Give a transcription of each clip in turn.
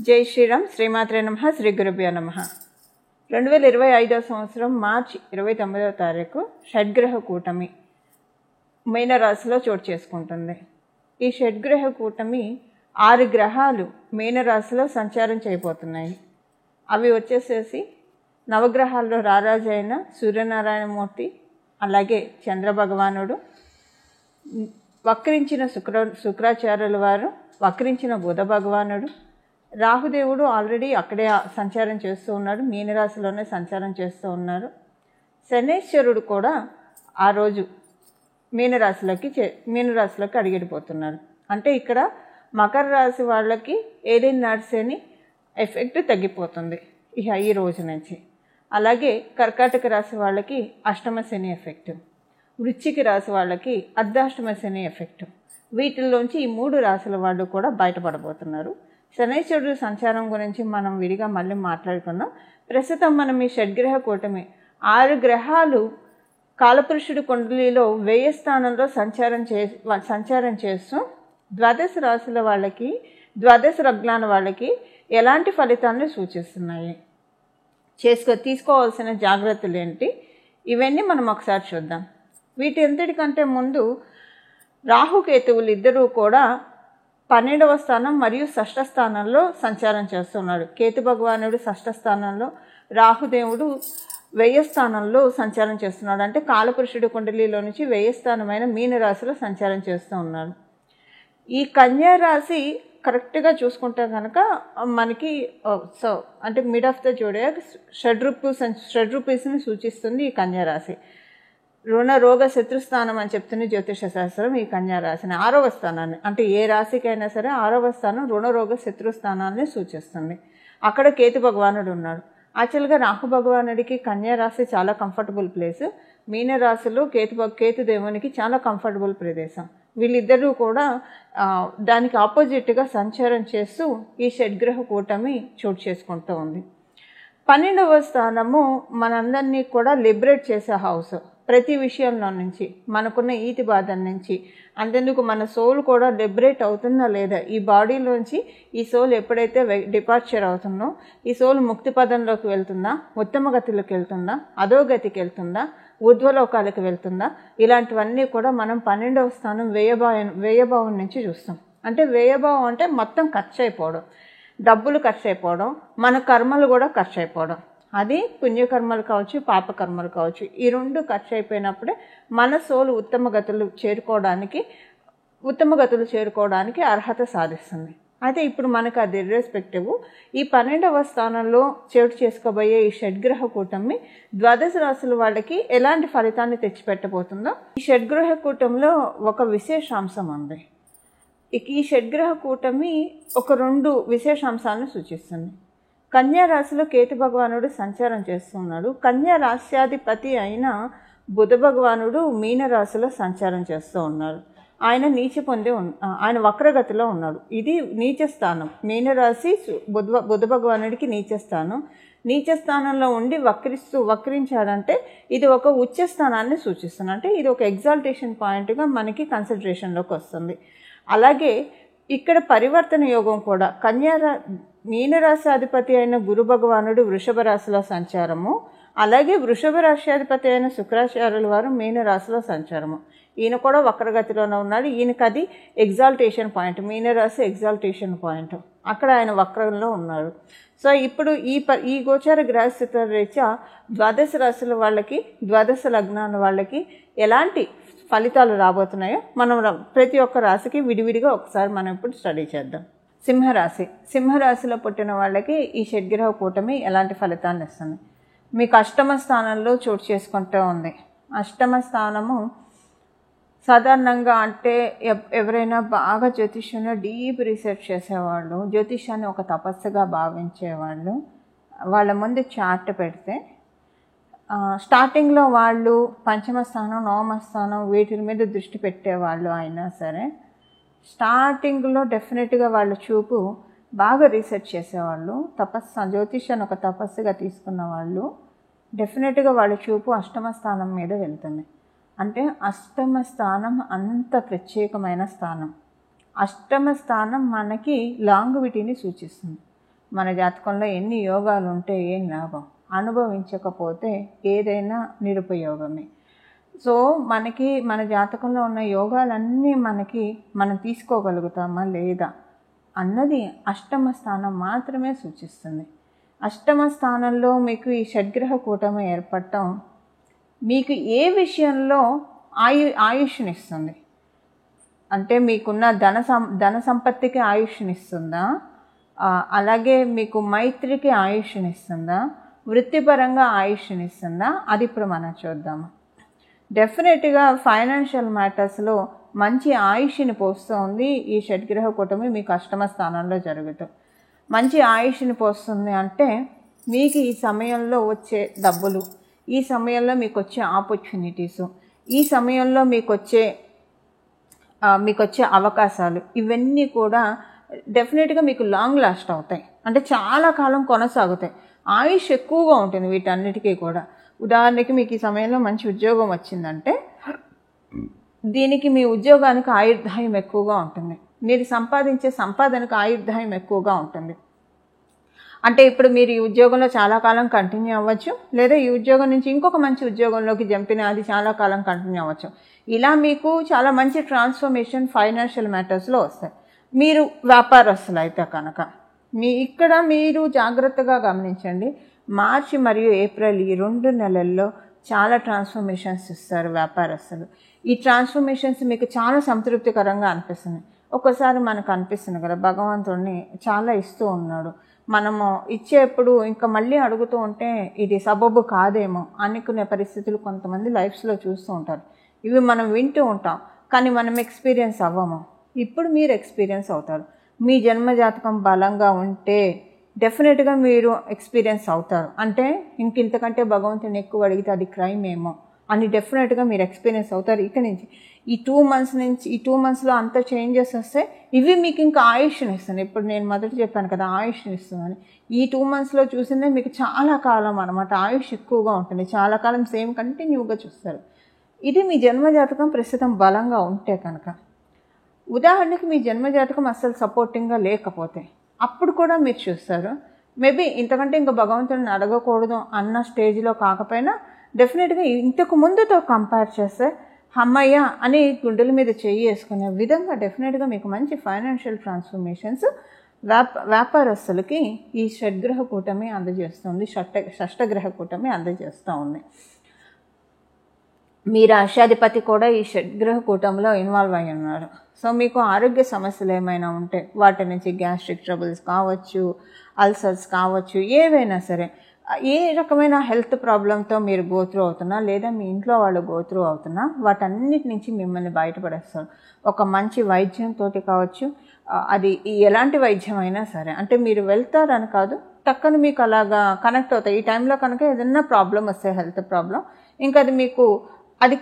జై శ్రీరామ్. శ్రీమాత్రే నమః. శ్రీ గురుభ్యో నమః. 2025 సంవత్సరం మార్చి 29వ తారీఖు షడ్గ్రహ కూటమి మీనరాశిలో చోటు చేసుకుంటుంది. ఈ షడ్గ్రహ కూటమి 6 గ్రహాలు మీనరాశిలో సంచారం చేయబోతున్నాయి. అవి వచ్చేసేసి నవగ్రహాల్లో రారాజు అయిన సూర్యనారాయణమూర్తి, అలాగే చంద్రభగవానుడు, వక్రించిన శుక్రాచార్యుల వారు, వక్రించిన బుధ భగవానుడు, రాహుదేవుడు ఆల్రెడీ అక్కడే సంచారం చేస్తూ ఉన్నాడు, మీనరాశిలోనే సంచారం చేస్తూ ఉన్నారు. శనేశ్వరుడు కూడా ఆ రోజు మీనరాశిలోకి అడిగిపోతున్నారు. అంటే ఇక్కడ మకర రాశి వాళ్ళకి ఏలినాటి శని ఎఫెక్ట్ తగ్గిపోతుంది ఈ రోజు నుంచి. అలాగే కర్కాటక రాశి వాళ్ళకి అష్టమ శని ఎఫెక్ట్, వృశ్చిక రాశి వాళ్ళకి అర్ధాష్టమ శని ఎఫెక్ట్. వీటిల్లోంచి ఈ 3 రాశుల వాళ్ళు కూడా బయటపడబోతున్నారు. శనైశ్వరుడు సంచారం గురించి మనం విడిగా మళ్ళీ మాట్లాడుకుందాం. ప్రస్తుతం మనం ఈ షడ్గ్రహ కూటమి 6 గ్రహాలు కాలపురుషుడి కుండలిలో 1000 స్థానంలో సంచారం చేస్తూ ద్వాదశ రాశుల వాళ్ళకి, ద్వాదశ లగ్నాల వాళ్ళకి ఎలాంటి ఫలితాలను సూచిస్తున్నాయి, తీసుకోవాల్సిన జాగ్రత్తలు ఏంటి, ఇవన్నీ మనం ఒకసారి చూద్దాం. వీటి ఎంతటికంటే ముందు రాహుకేతువులు ఇద్దరూ కూడా 12వ స్థానం మరియు షష్ఠ స్థానంలో సంచారం చేస్తున్నాడు. కేతు భగవానుడు షష్ఠ స్థానంలో, రాహుదేవుడు 1000 స్థానంలో సంచారం చేస్తున్నాడు. అంటే కాలపురుషుడి కుండలిలో నుంచి 1000 స్థానమైన మీనరాశిలో సంచారం చేస్తూ ఉన్నాడు. ఈ కన్యా రాశి కరెక్ట్గా చూసుకుంటే కనుక మనకి అంటే మిడ్ ఆఫ్ ద జోడియాక్ షడ్రూపీస్ని సూచిస్తుంది ఈ కన్యా రాశి. రుణ రోగ శత్రుస్థానం అని చెప్తుంది జ్యోతిష శాస్త్రం. ఈ కన్యా రాశిని 6వ స్థానాన్ని, అంటే ఏ రాశికైనా సరే 6వ స్థానం రుణరోగ శత్రుస్థానాన్ని సూచిస్తుంది. అక్కడ కేతు భగవానుడు ఉన్నాడు. యాక్చువల్గా రాహు భగవానుడికి కన్యా రాశి చాలా కంఫర్టబుల్ ప్లేస్, మీనరాశిలో కేతు దేవునికి చాలా కంఫర్టబుల్ ప్రదేశం. వీళ్ళిద్దరూ కూడా దానికి ఆపోజిట్గా సంచారం చేస్తూ ఈ షడ్గ్రహ కూటమి చోటు చేసుకుంటూ ఉంది. 12వ స్థానము మనందరినీ కూడా లిబరేట్ చేసే హౌస్. ప్రతి విషయంలో నుంచి, మనకున్న ఈతి బాధల నుంచి, అంతెందుకు మన సోల్ కూడా లిబరేట్ అవుతుందా లేదా, ఈ బాడీలోంచి ఈ సోల్ ఎప్పుడైతే డిపార్చర్ అవుతుందో ఈ సోల్ ముక్తి పదంలోకి వెళ్తుందా, ఉత్తమ గతిలోకి వెళ్తుందా, అధోగతికి వెళ్తుందా, ఊర్ధ్వలోకాలకు వెళ్తుందా, ఇలాంటివన్నీ కూడా మనం 12వ స్థానం వ్యయభావం నుంచి చూస్తాం. అంటే వ్యయభావం అంటే మొత్తం ఖర్చు అయిపోవడం, డబ్బులు ఖర్చు అయిపోవడం, మన కర్మలు కూడా ఖర్చు అయిపోవడం. అది పుణ్యకర్మలు కావచ్చు, పాపకర్మలు కావచ్చు. ఈ 2 ఖర్చు అయిపోయినప్పుడే మన సోలు ఉత్తమ గతులు చేరుకోవడానికి అర్హత సాధిస్తుంది. అయితే ఇప్పుడు మనకు అది ఇర్రెస్పెక్టివ్ ఈ 12వ స్థానంలో చోటు చేసుకోబోయే ఈ షడ్గ్రహ కూటమి ద్వాదశ రాశుల వాళ్ళకి ఎలాంటి ఫలితాన్ని తెచ్చిపెట్టబోతుందో. ఈ షడ్గ్రహ కూటమిలో ఒక విశేషాంశం ఉంది. ఈ షడ్గ్రహ కూటమి ఒక 2 విశేషాంశాలను సూచిస్తుంది. కన్యా రాశిలో కేతు భగవానుడు సంచారం చేస్తున్నాడు. కన్యా రాశ్యాధిపతి అయిన బుధ భగవానుడు మీనరాశిలో సంచారం చేస్తూ ఉన్నారు. ఆయన వక్రగతిలో ఉన్నాడు. ఇది నీచ స్థానం. మీనరాశి బుధ భగవానుడికి నీచ స్థానం. నీచ స్థానంలో ఉండి వక్రించాడంటే ఇది ఒక ఉచ్చ స్థానాన్ని సూచిస్తుంది. అంటే ఇది ఒక ఎగ్జాల్టేషన్ పాయింట్గా మనకి కన్సిడరేషన్లోకి వస్తుంది. అలాగే ఇక్కడ పరివర్తన యోగం కూడా మీనరాశి అధిపతి అయిన గురు భగవానుడు వృషభ రాశిలో సంచారము, అలాగే వృషభ రాశ్యాధిపతి అయిన శుక్రాచార్యుల వారు మీనరాశిలో సంచారము. ఈయన కూడా వక్రగతిలోనే ఉన్నాడు. ఈయనకి అది ఎగ్జాల్టేషన్ పాయింట్, మీనరాశి ఎగ్జాల్టేషన్ పాయింట్. అక్కడ ఆయన వక్రంలో ఉన్నాడు. సో ఇప్పుడు ఈ గోచార గ్రహస్థితుల రీత్యా ద్వాదశ రాశుల వాళ్ళకి, ద్వాదశ లగ్నాల వాళ్ళకి ఎలాంటి ఫలితాలు రాబోతున్నాయో మనం ప్రతి ఒక్క రాశికి విడివిడిగా ఒకసారి మనం ఇప్పుడు స్టడీ చేద్దాం. సింహరాశిలో పుట్టిన వాళ్ళకి ఈ షడ్గ్రహ కూటమి ఎలాంటి ఫలితాన్ని ఇస్తుంది? మీకు అష్టమ స్థానంలో చోటు చేసుకుంటూ ఉంది. అష్టమ స్థానము సాధారణంగా అంటే ఎవరైనా బాగా జ్యోతిష్యంలో డీప్ రీసెర్చ్ చేసేవాళ్ళు, జ్యోతిష్యాన్ని ఒక తపస్సుగా భావించేవాళ్ళు, వాళ్ళ ముందు చార్ట్ పెడితే స్టార్టింగ్లో వాళ్ళు పంచమ స్థానం, నవమ స్థానం వీటి మీద దృష్టి పెట్టేవాళ్ళు అయినా సరే స్టార్టింగ్లో డెఫినెట్గా వాళ్ళ చూపు బాగా రీసెర్చ్ చేసేవాళ్ళు, జ్యోతిష్యాన్ని ఒక తపస్సుగా తీసుకున్న వాళ్ళు డెఫినెట్గా వాళ్ళ చూపు అష్టమ స్థానం మీద వెళ్తుంది. అంటే అష్టమ స్థానం అంత ప్రత్యేకమైన స్థానం. అష్టమ స్థానం మనకి లాంగువిటీని సూచిస్తుంది. మన జాతకంలో ఎన్ని యోగాలు ఉంటే ఏం లాభం? అనుభవించకపోతే ఏదైనా నిరుపయోగమే. సో మనకి మన జాతకంలో ఉన్న యోగాలన్నీ మనం తీసుకోగలుగుతామా లేదా అన్నది అష్టమ స్థానం మాత్రమే సూచిస్తుంది. అష్టమ స్థానంలో మీకు ఈ షడ్గ్రహ కూటమి ఏర్పడటం మీకు ఏ విషయంలో ఆయుష్నిస్తుంది అంటే మీకున్న ధన సంపత్తికి ఆయుష్నిస్తుందా, అలాగే మీకు మైత్రికి ఆయుష్నిస్తుందా, వృత్తిపరంగా ఆయుష్నిస్తుందా, అది ఇప్పుడు మనం చూద్దాము. డెఫినెట్గా ఫైనాన్షియల్ మ్యాటర్స్లో మంచి ఆయుష్ని పోస్తుంది ఈ షడ్గ్రహ కూటమి మీకు అష్టమ స్థానంలో జరుగుతుంది. మంచి ఆయుష్ని పోస్తుంది అంటే మీకు ఈ సమయంలో వచ్చే డబ్బులు, ఈ సమయంలో మీకు వచ్చే ఆపర్చునిటీసు, ఈ సమయంలో మీకు వచ్చే అవకాశాలు ఇవన్నీ కూడా డెఫినెట్గా మీకు లాంగ్ లాస్ట్ అవుతాయి. అంటే చాలా కాలం కొనసాగుతాయి. ఆయుష్ ఎక్కువగా ఉంటుంది వీటన్నిటికీ కూడా. ఉదాహరణకి మీకు ఈ సమయంలో మంచి ఉద్యోగం వచ్చిందంటే దీనికి మీ ఉద్యోగానికి ఆయుర్దాయం ఎక్కువగా ఉంటుంది. మీరు సంపాదించే సంపాదనకు ఆయుర్దాయం ఎక్కువగా ఉంటుంది. అంటే ఇప్పుడు మీరు ఈ ఉద్యోగంలో చాలా కాలం కంటిన్యూ అవ్వచ్చు, లేదా ఈ ఉద్యోగం నుంచి ఇంకొక మంచి ఉద్యోగంలోకి జంపిన అది చాలా కాలం కంటిన్యూ అవ్వచ్చు. ఇలా మీకు చాలా మంచి ట్రాన్స్ఫర్మేషన్ ఫైనాన్షియల్ మ్యాటర్స్లో వస్తాయి. మీరు వ్యాపారస్తులు అయితే కనుక ఇక్కడ మీరు జాగ్రత్తగా గమనించండి. మార్చి మరియు ఏప్రిల్ ఈ 2 నెలల్లో చాలా ట్రాన్స్ఫర్మేషన్స్ ఇస్తారు వ్యాపారస్తులు. ఈ ట్రాన్స్ఫర్మేషన్స్ మీకు చాలా సంతృప్తికరంగా అనిపిస్తుంది. ఒక్కోసారి మనకు అనిపిస్తుంది కదా, భగవంతుడిని చాలా ఇస్తూ ఉన్నాడు, మనము ఇచ్చేప్పుడు ఇంకా మళ్ళీ అడుగుతూ ఉంటే ఇది సబబు కాదేమో అనుకునే పరిస్థితులు కొంతమంది లైఫ్స్లో చూస్తూ ఉంటారు. ఇవి మనం వింటూ ఉంటాం, కానీ మనం ఎక్స్పీరియన్స్ అవ్వము. ఇప్పుడు మీరు ఎక్స్పీరియన్స్ అవుతారు. మీ జన్మజాతకం బలంగా ఉంటే డెఫినెట్గా మీరు ఎక్స్పీరియన్స్ అవుతారు. అంటే ఇంతకంటే భగవంతుని ఎక్కువ అడిగితే అది క్రైమ్ ఏమో అని డెఫినెట్గా మీరు ఎక్స్పీరియన్స్ అవుతారు. ఇక నుంచి ఈ 2 మంత్స్లో అంత చేంజెస్ వస్తే ఇవి మీకు ఇంకా ఆయుష్ని ఇస్తుంది. ఇప్పుడు నేను మొదట చెప్పాను కదా ఆయుష్ని ఇస్తుందని. ఈ 2 మంత్స్లో చూసిందే మీకు చాలా కాలం అనమాట ఆయుష్ ఎక్కువగా ఉంటుంది. చాలా కాలం సేమ్ కంటిన్యూగా చూస్తారు. ఇది మీ జన్మజాతకం ప్రస్తుతం బలంగా ఉంటే కనుక. ఉదాహరణకి మీ జన్మజాతకం అస్సలు సపోర్టింగ్గా లేకపోతే అప్పుడు కూడా మీరు చూస్తారు. మేబీ ఇంతకంటే ఇంకా భగవంతుడిని అడగకూడదు అన్న స్టేజ్లో కాకపోయినా డెఫినెట్గా ఇంతకు ముందుతో కంపేర్ చేస్తే అమ్మయ్య అని గుండెల మీద చెయ్యి వేసుకునే విధంగా డెఫినెట్గా మీకు మంచి ఫైనాన్షియల్ ట్రాన్స్ఫర్మేషన్స్ వ్యాపారస్తులకి ఈ షడ్గ్రహ కూటమి అందజేస్తుంది, షష్టగ్రహ కూటమి అందజేస్తూ ఉంది. మీ రాష్ట్రాధిపతి కూడా ఈ షడ్గ్రహ కూటంలో ఇన్వాల్వ్ అయి ఉన్నారు. సో మీకు ఆరోగ్య సమస్యలు ఏమైనా ఉంటే వాటి నుంచి గ్యాస్ట్రిక్ ట్రబుల్స్ కావచ్చు, అల్సర్స్ కావచ్చు, ఏవైనా సరే ఏ రకమైన హెల్త్ ప్రాబ్లంతో మీరు గోత్రూ అవుతున్నా లేదా మీ ఇంట్లో వాళ్ళు గోత్రూ అవుతున్నా వాటన్నిటి నుంచి మిమ్మల్ని బయటపడేస్తారు. ఒక మంచి వైద్యంతో కావచ్చు, అది ఎలాంటి వైద్యం అయినా సరే, అంటే మీరు వెళ్తారని కాదు, టక్కన మీకు అలాగా కనెక్ట్ అవుతాయి. ఈ టైంలో కనుక ఏదైనా ప్రాబ్లం వస్తే హెల్త్ ప్రాబ్లం, ఇంకా అది మీకు అది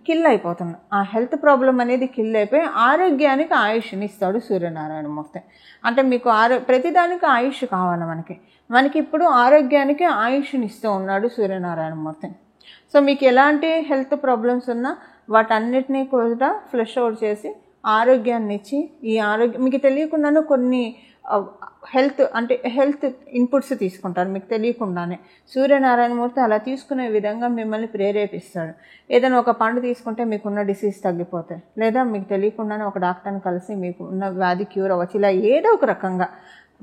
కిల్ అయిపోతుంది. ఆ హెల్త్ ప్రాబ్లం అనేది కిల్ అయిపోయి ఆరోగ్యానికి ఆయుష్ని ఇస్తాడు సూర్యనారాయణ మూర్తి. అంటే మీకు ప్రతిదానికి ఆయుష్ కావాలి మనకి ఇప్పుడు ఆరోగ్యానికి ఆయుష్ని ఇస్తూ ఉన్నాడు సూర్యనారాయణ మూర్తి. సో మీకు ఎలాంటి హెల్త్ ప్రాబ్లమ్స్ ఉన్నా వాటన్నిటినీ కూడా ఫ్లెష్ అవుట్ చేసి ఆరోగ్యాన్ని ఇచ్చి ఈ ఆరోగ్యం మీకు తెలియకుండానే కొన్ని హెల్త్ ఇన్పుట్స్ తీసుకుంటారు మీకు తెలియకుండానే. సూర్యనారాయణమూర్తి అలా తీసుకునే విధంగా మిమ్మల్ని ప్రేరేపిస్తాడు. ఏదైనా ఒక పండు తీసుకుంటే మీకున్న డిసీజ్ తగ్గిపోతాయి, లేదా మీకు తెలియకుండానే ఒక డాక్టర్ని కలిసి మీకు ఉన్న వ్యాధి క్యూర్ అవ్వచ్చు. ఇలా ఏదో ఒక రకంగా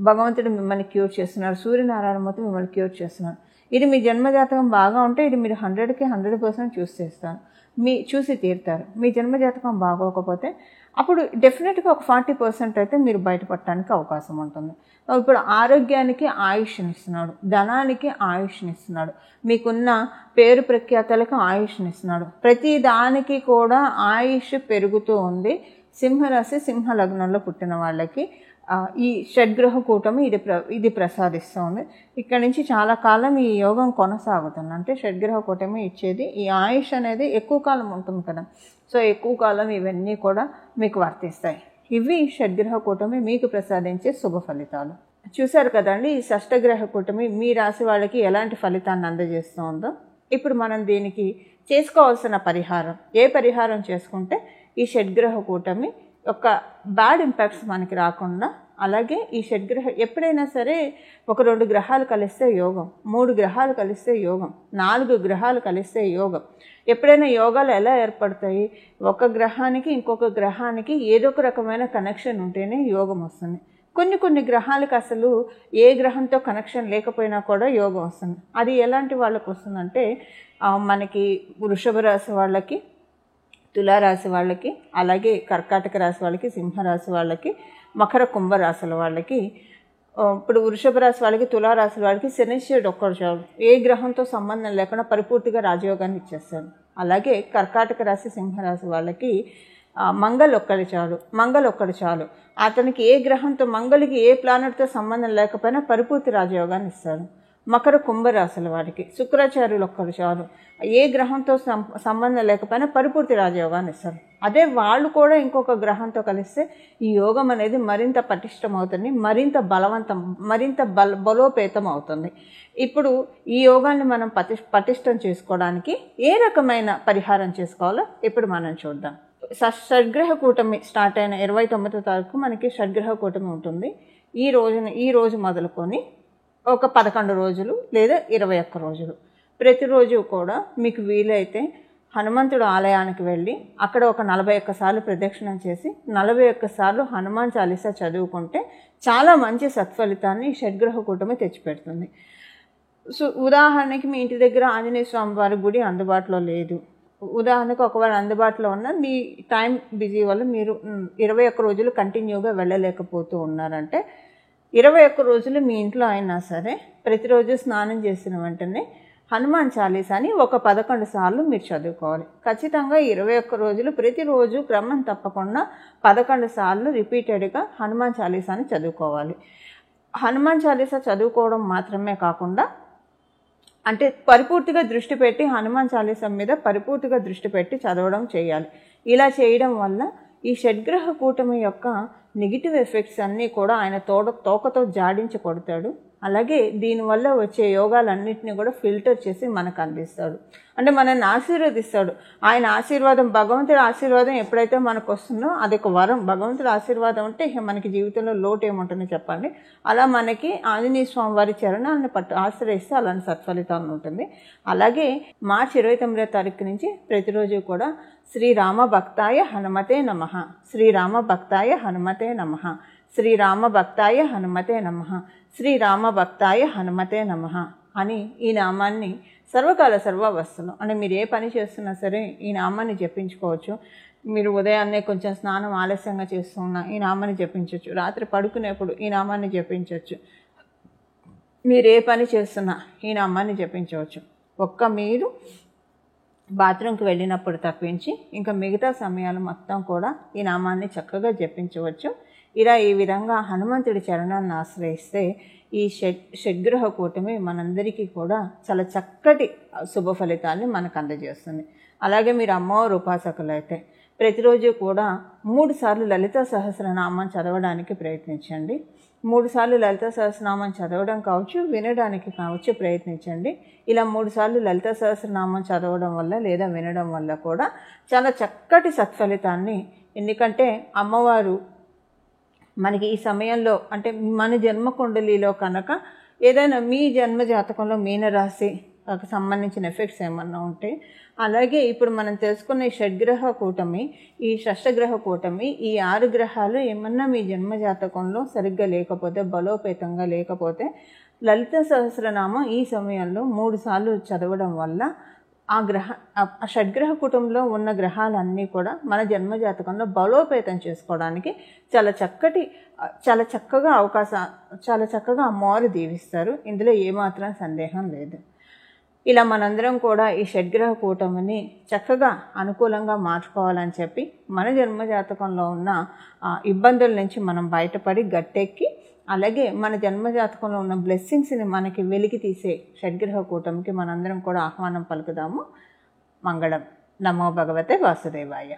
భగవంతుడు మిమ్మల్ని క్యూర్ చేస్తున్నారు, సూర్యనారాయణమూర్తి మిమ్మల్ని క్యూర్ చేస్తున్నారు. ఇది మీ జన్మజాతకం బాగా ఉంటే ఇది మీరు 100కి 100% చూసి తీరుతారు. మీ జన్మజాతకం బాగోకపోతే అప్పుడు డెఫినెట్గా ఒక 40% అయితే మీరు బయటపడటానికి అవకాశం ఉంటుంది. ఇప్పుడు ఆరోగ్యానికి ఆయుష్ని ఇస్తున్నాడు, ధనానికి ఆయుష్ని ఇస్తున్నాడు, మీకున్న పేరు ప్రఖ్యాతలకు ఆయుష్ని ఇస్తున్నాడు. ప్రతి దానికి కూడా ఆయుష్ పెరుగుతూ ఉంది. సింహరాశి సింహ లగ్నంలో పుట్టిన వాళ్ళకి ఈ షడ్గ్రహ కూటమి ఇది ప్రసాదిస్తుంది. ఇక్కడ నుంచి చాలా కాలం ఈ యోగం కొనసాగుతుంది. అంటే షడ్గ్రహ కూటమి ఇచ్చేది ఈ ఆయుష్ అనేది ఎక్కువ కాలం ఉంటుంది కదా. సో ఎక్కువ కాలం ఇవన్నీ కూడా మీకు వర్తిస్తాయి. ఇవి షడ్గ్రహ కూటమి మీకు ప్రసాదించే శుభ ఫలితాలు. చూశారు కదండి ఈ షష్టగ్రహ కూటమి మీ రాశి వాళ్ళకి ఎలాంటి ఫలితాన్ని అందజేస్తుందో. ఇప్పుడు మనం దీనికి చేసుకోవాల్సిన పరిహారం, ఏ పరిహారం చేసుకుంటే ఈ షడ్గ్రహ కూటమి యొక్క బ్యాడ్ ఇంపాక్ట్స్ మనకి రాకుండా అలాగే ఈ షడ్గ్రహ ఎప్పుడైనా సరే ఒక 2 గ్రహాలు కలిస్తే యోగం, 3 గ్రహాలు కలిస్తే యోగం, 4 గ్రహాలు కలిస్తే యోగం. ఎప్పుడైనా యోగాలు ఎలా ఏర్పడతాయి? ఒక గ్రహానికి ఇంకొక గ్రహానికి ఏదో ఒక రకమైన కనెక్షన్ ఉంటేనే యోగం వస్తుంది. కొన్ని గ్రహాలకు అసలు ఏ గ్రహంతో కనెక్షన్ లేకపోయినా కూడా యోగం వస్తుంది. అది ఎలాంటి వాళ్ళకు వస్తుందంటే మనకి వృషభ రాశి వాళ్ళకి, తులారాశి వాళ్ళకి, అలాగే కర్కాటక రాశి వాళ్ళకి, సింహరాశి వాళ్ళకి, మకర కుంభరాశుల వాళ్ళకి. ఇప్పుడు వృషభ రాశి వాళ్ళకి, తులారాశి వాళ్ళకి శనిశ్చరుడు ఒక్కడు చాలు, ఏ గ్రహంతో సంబంధం లేకుండా పరిపూర్తిగా రాజయోగాన్ని ఇచ్చేస్తాడు. అలాగే కర్కాటక రాశి, సింహరాశి వాళ్ళకి మంగళ ఒక్కడు చాలు, అతనికి ఏ గ్రహంతో, మంగళకి ఏ ప్లానెట్తో సంబంధం లేకపోయినా పరిపూర్తి రాజయోగాన్ని ఇస్తాడు. మకర కుంభరాశుల వాడికి శుక్రాచార్యులు ఒక్కడు చాలు, ఏ గ్రహంతో సంబంధం లేకపోయినా పరిపూర్తి రాజయోగాన్ని ఇస్తారు. అదే వాళ్ళు కూడా ఇంకొక గ్రహంతో కలిస్తే ఈ యోగం అనేది మరింత పటిష్టం అవుతుంది, మరింత బలోపేతం అవుతుంది. ఇప్పుడు ఈ యోగాన్ని మనం పటిష్టం చేసుకోవడానికి ఏ రకమైన పరిహారం చేసుకోవాలో ఇప్పుడు మనం చూద్దాం. షడ్గ్రహ కూటమి స్టార్ట్ అయిన 29వ తారీఖు మనకి షడ్గ్రహ కూటమి ఉంటుంది. ఈ రోజు మొదలుకొని ఒక 11 రోజులు లేదా 21 రోజులు ప్రతిరోజు కూడా మీకు వీలైతే హనుమంతుడు ఆలయానికి వెళ్ళి అక్కడ ఒక 41 సార్లు ప్రదక్షిణం చేసి 41 సార్లు హనుమాన్ చాలీసా చదువుకుంటే చాలా మంచి సత్ఫలితాన్ని షడ్గ్రహ కూటమి తెచ్చిపెడుతుంది. ఉదాహరణకి మీ ఇంటి దగ్గర ఆంజనేయ స్వామి వారి గుడి అందుబాటులో లేదు, ఉదాహరణకు ఒకవేళ అందుబాటులో ఉన్న మీ టైం బిజీ వల్ల మీరు 21 రోజులు కంటిన్యూగా వెళ్ళలేకపోతూ ఉన్నారంటే 21 రోజులు మీ ఇంట్లో అయినా సరే ప్రతిరోజు స్నానం చేసిన వెంటనే హనుమాన్ చాలీసాని ఒక 11 సార్లు మీరు చదువుకోవాలి. ఖచ్చితంగా 21 రోజులు ప్రతిరోజు క్రమం తప్పకుండా 11 సార్లు రిపీటెడ్గా హనుమాన్ చాలీసాని చదువుకోవాలి. హనుమాన్ చాలీసా చదువుకోవడం మాత్రమే కాకుండా అంటే పరిపూర్తిగా దృష్టి పెట్టి హనుమాన్ చాలీసా మీద పరిపూర్తిగా దృష్టి పెట్టి చదవడం చేయాలి. ఇలా చేయడం వల్ల ఈ షడ్గ్రహ కూటమి యొక్క నెగిటివ్ ఎఫెక్ట్స్ అన్నీ కూడా ఆయన తోకతో జాడించి కొడతాడు. అలాగే దీనివల్ల వచ్చే యోగాలన్నింటినీ కూడా ఫిల్టర్ చేసి మనకు అందిస్తాడు, అంటే మనల్ని ఆశీర్వదిస్తాడు. ఆయన ఆశీర్వాదం, భగవంతుడి ఆశీర్వాదం ఎప్పుడైతే మనకు వస్తుందో అదొక వరం. భగవంతుడి ఆశీర్వాదం అంటే మనకి జీవితంలో లోటు ఏముంటుందో చెప్పండి. అలా మనకి ఆంజనేయ స్వామి వారి చరణాలను ఆశ్రయిస్తే అలాంటి సత్ఫలితాలు ఉంటుంది. అలాగే మార్చి 29వ తారీఖు నుంచి ప్రతిరోజు కూడా శ్రీరామ భక్తాయ హనుమతే నమః, శ్రీరామ భక్తాయ హనుమతే నమః, శ్రీరామ భక్తాయ హనుమతే నమః, శ్రీరామ భక్తాయ హనుమతే నమః అని ఈ నామాన్ని సర్వకాల సర్వావస్థలో, అంటే మీరు ఏ పని చేస్తున్నా సరే ఈ నామాన్ని జపించుకోవచ్చు. మీరు ఉదయాన్నే కొంచెం స్నానం ఆలస్యంగా చేస్తున్నా ఈ నామాన్ని జపించవచ్చు, రాత్రి పడుకునేప్పుడు ఈ నామాన్ని జపించవచ్చు, మీరు ఏ పని చేస్తున్నా ఈ నామాన్ని జపించవచ్చు. మీరు బాత్రూమ్కి వెళ్ళినప్పుడు తప్పించి ఇంకా మిగతా సమయాలు మొత్తం కూడా ఈ నామాన్ని చక్కగా జపించవచ్చు. ఈ విధంగా హనుమంతుడి చరణాన్ని ఆశ్రయిస్తే ఈ షడ్గ్రహ కూటమి మనందరికీ కూడా చాలా చక్కటి శుభ ఫలితాన్ని మనకు అందజేస్తుంది. అలాగే మీరు అమ్మవారు ఉపాసకులు అయితే ప్రతిరోజు కూడా 3 సార్లు లలితా సహస్రనామం చదవడానికి ప్రయత్నించండి. 3 సార్లు లలితా సహస్రనామం చదవడం కావచ్చు, వినడానికి కావచ్చు ప్రయత్నించండి. ఇలా 3 సార్లు లలితా సహస్రనామం చదవడం వల్ల లేదా వినడం వల్ల కూడా చాలా చక్కటి సత్ఫలితాన్ని, ఎందుకంటే అమ్మవారు మనకి ఈ సమయంలో అంటే మన జన్మ కుండలిలో కనుక ఏదైనా మీ జన్మ జాతకంలో మీనరాశి సంబంధించిన ఎఫెక్ట్స్ ఏమన్నా ఉంటే, అలాగే ఇప్పుడు మనం తెలుసుకున్న ఈ షడ్గ్రహ కూటమి, ఈ షష్టగ్రహ కూటమి, ఈ 6 గ్రహాలు ఏమన్నా మీ జన్మ జాతకంలో సరిగ్గా లేకపోతే, బలోపేతంగా లేకపోతే లలిత సహస్రనామం ఈ సమయంలో 3 సార్లు చదవడం వల్ల ఆ షడ్గ్రహ కుటుంబంలో ఉన్న గ్రహాలన్నీ కూడా మన జన్మజాతకంలో బలోపేతం చేసుకోవడానికి చాలా చక్కగా అమ్మవారు దీవిస్తారు. ఇందులో ఏమాత్రం సందేహం లేదు. ఇలా మనందరం కూడా ఈ షడ్గ్రహ కూటమిని చక్కగా అనుకూలంగా మార్చుకోవాలని చెప్పి మన జన్మజాతకంలో ఉన్న ఇబ్బందుల నుంచి మనం బయటపడి గట్టెక్కి, అలాగే మన జన్మజాతకంలో ఉన్న బ్లెస్సింగ్స్ని మనకి వెలికి తీసే షడ్గ్రహ కూటమికి మనందరం కూడా ఆహ్వానం పలుకుదాము. మంగళం. నమో భగవతే వాసుదేవాయ.